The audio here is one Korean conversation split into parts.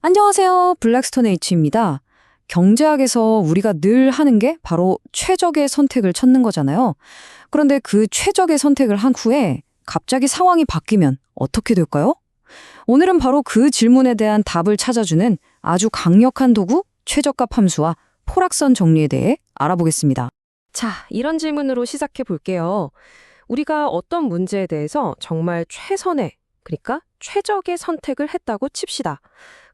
안녕하세요. 블랙스톤 H입니다. 경제학에서 우리가 늘 하는 게 바로 최적의 선택을 찾는 거잖아요. 그런데 그 최적의 선택을 한 후에 갑자기 상황이 바뀌면 어떻게 될까요? 오늘은 바로 그 질문에 대한 답을 찾아주는 아주 강력한 도구, 최저값 함수와 포락선 정리에 대해 알아보겠습니다. 자, 이런 질문으로 시작해 볼게요. 우리가 어떤 문제에 대해서 정말 최선의, 그러니까 최적의 선택을 했다고 칩시다.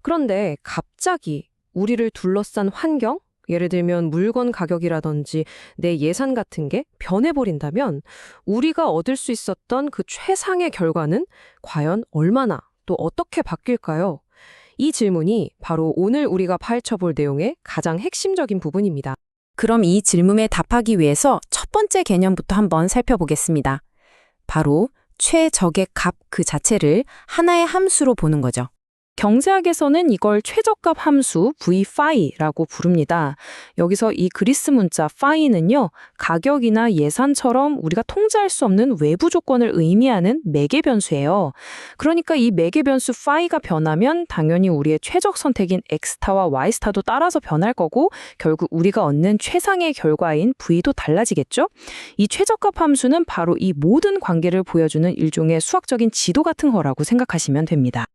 그런데 갑자기 우리를 둘러싼 환경, 예를 들면 물건 가격이라든지 내 예산 같은 게 변해버린다면 우리가 얻을 수 있었던 그 최상의 결과는 과연 얼마나 또 어떻게 바뀔까요? 이 질문이 바로 오늘 우리가 파헤쳐볼 내용의 가장 핵심적인 부분입니다. 그럼 이 질문에 답하기 위해서 첫 번째 개념부터 한번 살펴보겠습니다. 바로 최적의 값 그 자체를 하나의 함수로 보는 거죠. 경제학에서는 이걸 최저값 함수 V-phi라고 부릅니다. 여기서 이 그리스 문자 phi는요, 가격이나 예산처럼 우리가 통제할 수 없는 외부 조건을 의미하는 매개 변수예요. 그러니까 이 매개 변수 phi가 변하면 당연히 우리의 최적 선택인 x타와 y스타도 따라서 변할 거고 결국 우리가 얻는 최상의 결과인 V도 달라지겠죠? 이 최저값 함수는 바로 이 모든 관계를 보여주는 일종의 수학적인 지도 같은 거라고 생각하시면 됩니다.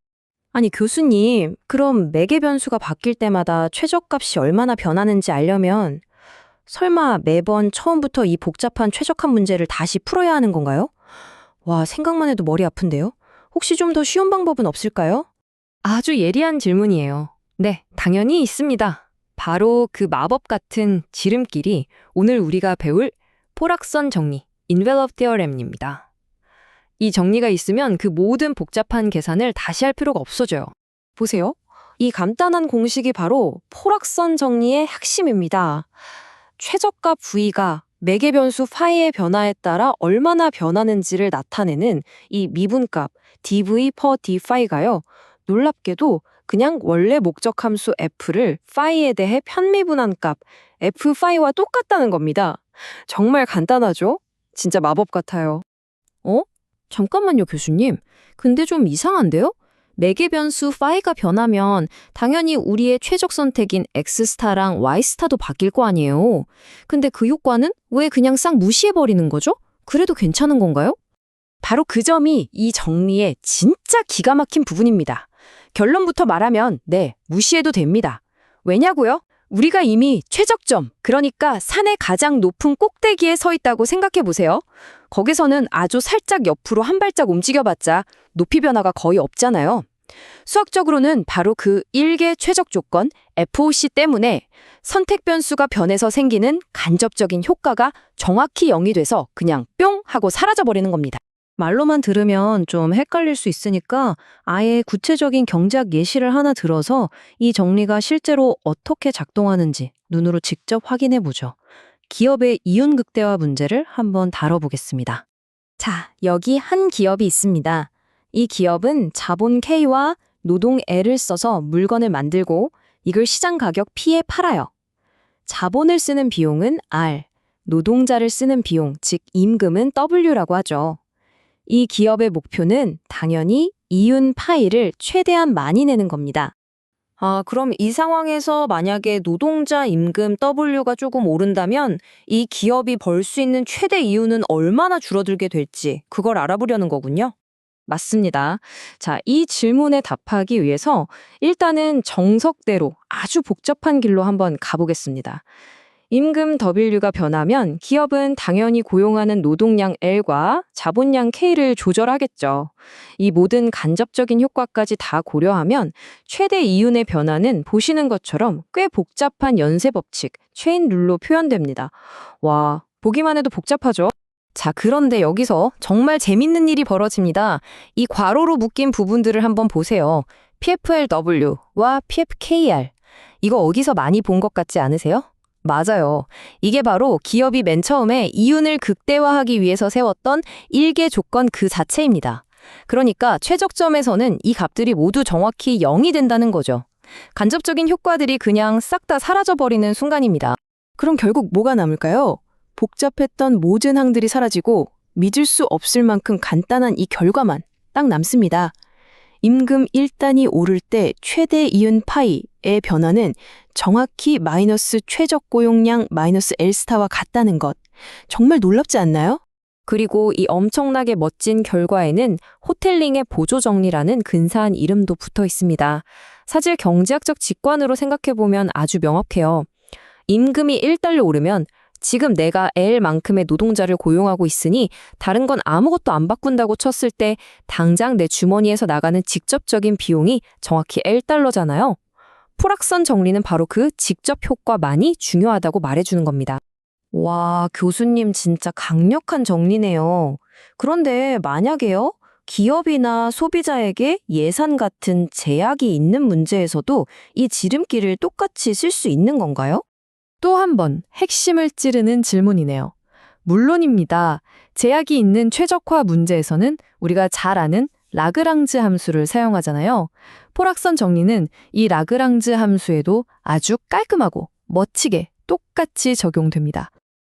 아니, 교수님, 그럼 매개 변수가 바뀔 때마다 최저값이 얼마나 변하는지 알려면 설마 매번 처음부터 이 복잡한 최적화 문제를 다시 풀어야 하는 건가요? 와, 생각만 해도 머리 아픈데요? 혹시 좀 더 쉬운 방법은 없을까요? 아주 예리한 질문이에요. 네, 당연히 있습니다. 바로 그 마법 같은 지름길이 오늘 우리가 배울 포락선 정리, envelope theorem입니다. 이 정리가 있으면 그 모든 복잡한 계산을 다시 할 필요가 없어져요. 보세요. 이 간단한 공식이 바로 포락선 정리의 핵심입니다. 최저값 V가 매개 변수 phi의 변화에 따라 얼마나 변하는지를 나타내는 이 미분값 dv per dphi가요. 놀랍게도 그냥 원래 목적 함수 f를 phi에 대해 편미분한 값 f phi와 똑같다는 겁니다. 정말 간단하죠? 진짜 마법 같아요. 잠깐만요, 교수님. 근데 좀 이상한데요? 매개 변수 phi가 변하면 당연히 우리의 최적 선택인 x스타랑 y스타도 바뀔 거 아니에요. 근데 그 효과는 왜 그냥 싹 무시해버리는 거죠? 그래도 괜찮은 건가요? 바로 그 점이 이 정리의 진짜 기가 막힌 부분입니다. 결론부터 말하면 네, 무시해도 됩니다. 왜냐고요? 우리가 이미 최적점, 그러니까 산의 가장 높은 꼭대기에 서 있다고 생각해 보세요. 거기서는 아주 살짝 옆으로 한 발짝 움직여봤자 높이 변화가 거의 없잖아요. 수학적으로는 바로 그 1개 최적 조건 FOC 때문에 선택 변수가 변해서 생기는 간접적인 효과가 정확히 0이 돼서 그냥 뿅 하고 사라져버리는 겁니다. 말로만 들으면 좀 헷갈릴 수 있으니까 아예 구체적인 경제학 예시를 하나 들어서 이 정리가 실제로 어떻게 작동하는지 눈으로 직접 확인해 보죠. 기업의 이윤 극대화 문제를 한번 다뤄보겠습니다. 자, 여기 한 기업이 있습니다. 이 기업은 자본 K와 노동 L을 써서 물건을 만들고 이걸 시장 가격 P에 팔아요. 자본을 쓰는 비용은 R, 노동자를 쓰는 비용, 즉 임금은 W라고 하죠. 이 기업의 목표는 당연히 이윤 파이를 최대한 많이 내는 겁니다. 그럼 이 상황에서 만약에 노동자 임금 W가 조금 오른다면 이 기업이 벌 수 있는 최대 이윤은 얼마나 줄어들게 될지 그걸 알아보려는 거군요. 맞습니다. 자, 이 질문에 답하기 위해서 일단은 정석대로 아주 복잡한 길로 한번 가보겠습니다. 임금 W가 변하면 기업은 당연히 고용하는 노동량 L과 자본량 K를 조절하겠죠. 이 모든 간접적인 효과까지 다 고려하면 최대 이윤의 변화는 보시는 것처럼 꽤 복잡한 연쇄 법칙, 체인 룰로 표현됩니다. 와, 보기만 해도 복잡하죠? 자, 그런데 여기서 정말 재밌는 일이 벌어집니다. 이 괄호로 묶인 부분들을 한번 보세요. PFLW와 PFKR. 이거 어디서 많이 본 것 같지 않으세요? 맞아요. 이게 바로 기업이 맨 처음에 이윤을 극대화하기 위해서 세웠던 1개 조건 그 자체입니다. 그러니까 최적점에서는 이 값들이 모두 정확히 0이 된다는 거죠. 간접적인 효과들이 그냥 싹 다 사라져버리는 순간입니다. 그럼 결국 뭐가 남을까요? 복잡했던 모든 항들이 사라지고 믿을 수 없을 만큼 간단한 이 결과만 딱 남습니다. 임금 1단이 오를 때 최대 이윤 파이의 변화는 정확히 마이너스 최적 고용량 마이너스 L스타와 같다는 것. 정말 놀랍지 않나요? 그리고 이 엄청나게 멋진 결과에는 호텔링의 보조정리라는 근사한 이름도 붙어 있습니다. 사실 경제학적 직관으로 생각해보면 아주 명확해요. 임금이 1달러 오르면 지금 내가 L만큼의 노동자를 고용하고 있으니 다른 건 아무것도 안 바꾼다고 쳤을 때 당장 내 주머니에서 나가는 직접적인 비용이 정확히 L달러잖아요. 포락선 정리는 바로 그 직접 효과만이 중요하다고 말해주는 겁니다. 와, 교수님 진짜 강력한 정리네요. 그런데 만약에요? 기업이나 소비자에게 예산 같은 제약이 있는 문제에서도 이 지름길을 똑같이 쓸 수 있는 건가요? 또 한 번 핵심을 찌르는 질문이네요. 물론입니다. 제약이 있는 최적화 문제에서는 우리가 잘 아는 라그랑즈 함수를 사용하잖아요. 포락선 정리는 이 라그랑즈 함수에도 아주 깔끔하고 멋지게 똑같이 적용됩니다.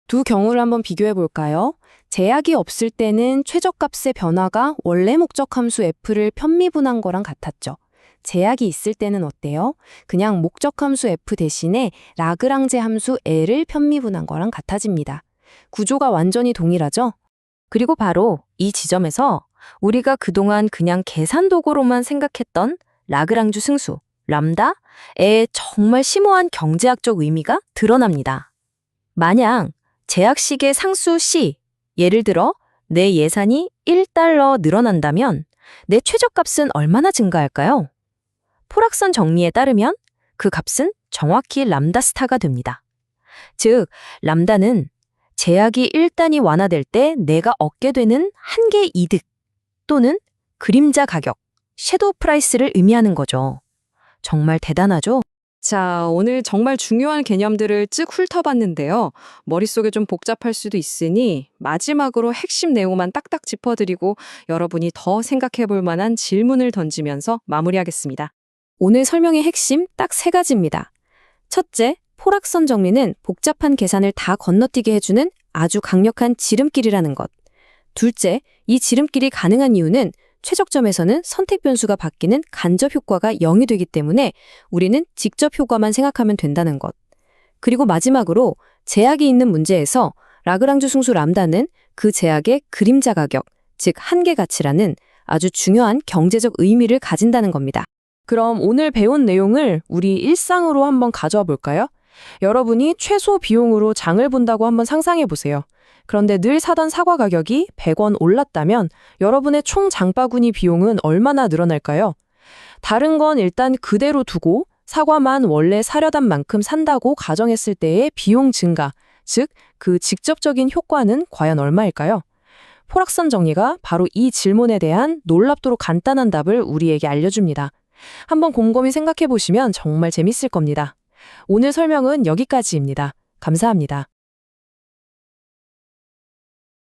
두 경우를 한번 비교해 볼까요? 제약이 없을 때는 최저값의 변화가 원래 목적 함수 f를 편미분한 거랑 같았죠. 제약이 있을 때는 어때요? 그냥 목적 함수 f 대신에 라그랑제 함수 L을 편미분한 거랑 같아집니다. 구조가 완전히 동일하죠? 그리고 바로 이 지점에서 우리가 그동안 그냥 계산 도구로만 생각했던 라그랑주 승수, 람다의 정말 심오한 경제학적 의미가 드러납니다. 만약 제약식의 상수 C, 예를 들어 내 예산이 1달러 늘어난다면 내 최저값은 얼마나 증가할까요? 포락선 정리에 따르면 그 값은 정확히 람다 스타가 됩니다. 즉, 람다는 제약이 1단이 완화될 때 내가 얻게 되는 한계 이득 또는 그림자 가격, 섀도우 프라이스를 의미하는 거죠. 정말 대단하죠? 자, 오늘 정말 중요한 개념들을 쭉 훑어봤는데요. 머릿속에 좀 복잡할 수도 있으니 마지막으로 핵심 내용만 딱딱 짚어드리고 여러분이 더 생각해볼 만한 질문을 던지면서 마무리하겠습니다. 오늘 설명의 핵심 딱 3가지입니다. 첫째, 포락선 정리는 복잡한 계산을 다 건너뛰게 해주는 아주 강력한 지름길이라는 것. 둘째, 이 지름길이 가능한 이유는 최적점에서는 선택 변수가 바뀌는 간접 효과가 0이 되기 때문에 우리는 직접 효과만 생각하면 된다는 것. 그리고 마지막으로 제약이 있는 문제에서 라그랑주 승수 람다는 그 제약의 그림자 가격, 즉 한계 가치라는 아주 중요한 경제적 의미를 가진다는 겁니다. 그럼 오늘 배운 내용을 우리 일상으로 한번 가져와 볼까요? 여러분이 최소 비용으로 장을 본다고 한번 상상해 보세요. 그런데 늘 사던 사과 가격이 100원 올랐다면 여러분의 총 장바구니 비용은 얼마나 늘어날까요? 다른 건 일단 그대로 두고 사과만 원래 사려던 만큼 산다고 가정했을 때의 비용 증가, 즉 그 직접적인 효과는 과연 얼마일까요? 포락선 정리가 바로 이 질문에 대한 놀랍도록 간단한 답을 우리에게 알려줍니다. 한번 곰곰이 생각해 보시면 정말 재밌을 겁니다. 오늘 설명은 여기까지입니다. 감사합니다.